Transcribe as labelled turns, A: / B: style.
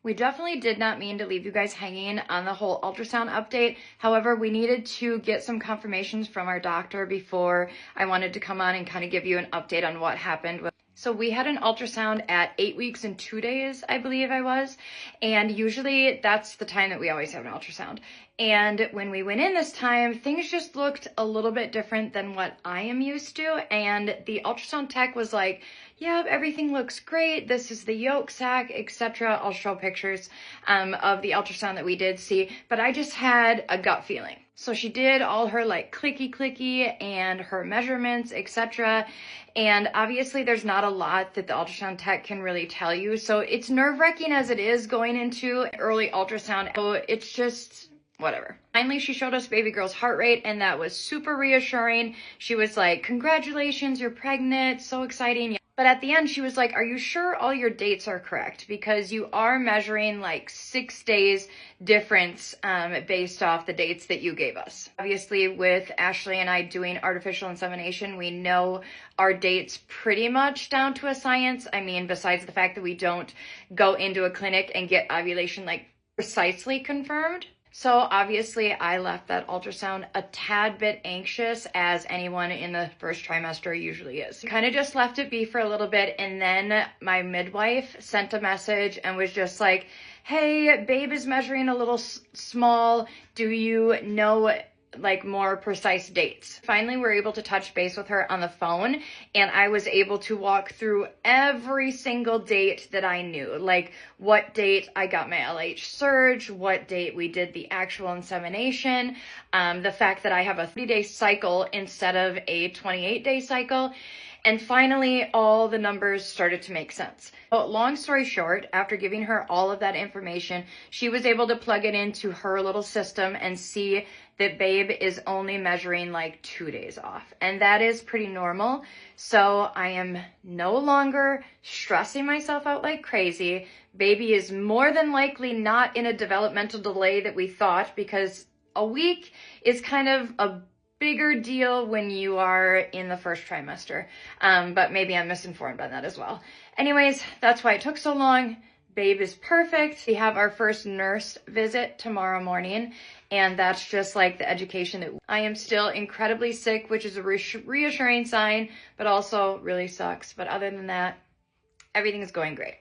A: We definitely did not mean to leave you guys hanging on the whole ultrasound update. However, we needed to get some confirmations from our doctor before I wanted to come on and kind of give you an update on what happened. So we had an ultrasound at 8 weeks and 2 days, I believe I was. And usually that's the time that we always have an ultrasound. And when we went in this time, things just looked a little bit different than what I am used to. And the ultrasound tech was like, yeah, everything looks great. This is the yolk sac, etc. I'll show pictures of the ultrasound that we did see, but I just had a gut feeling. So she did all her like clicky and her measurements, etc. And obviously there's not a lot that the ultrasound tech can really tell you. So it's nerve-wracking as it is going into early ultrasound. So it's just whatever. Finally, she showed us baby girl's heart rate, and that was super reassuring. She was like, congratulations, you're pregnant, so exciting. But at the end, she was like, are you sure all your dates are correct? Because you are measuring like 6 days difference based off the dates that you gave us. Obviously, with Ashley and I doing artificial insemination, we know our dates pretty much down to a science. I mean, besides the fact that we don't go into a clinic and get ovulation like precisely confirmed. So obviously I left that ultrasound a tad bit anxious, as anyone in the first trimester usually is. Kind of just left it be for a little bit, and then my midwife sent a message and was just like, hey, babe is measuring a little small. Do you know like more precise dates? Finally, we're able to touch base with her on the phone, and I was able to walk through every single date that I knew, like what date I got my LH surge, what date we did the actual insemination, the fact that I have a 30-day cycle instead of a 28-day cycle. And finally, all the numbers started to make sense. So long story short, after giving her all of that information, she was able to plug it into her little system and see that babe is only measuring like 2 days off. And that is pretty normal. So I am no longer stressing myself out like crazy. Baby is more than likely not in a developmental delay that we thought, because a week is kind of a bigger deal when you are in the first trimester. But maybe I'm misinformed on that as well. Anyways, that's why it took so long. Babe is perfect. We have our first nurse visit tomorrow morning, and that's just like the education that I am still incredibly sick, which is a reassuring sign, but also really sucks. But other than that, everything is going great.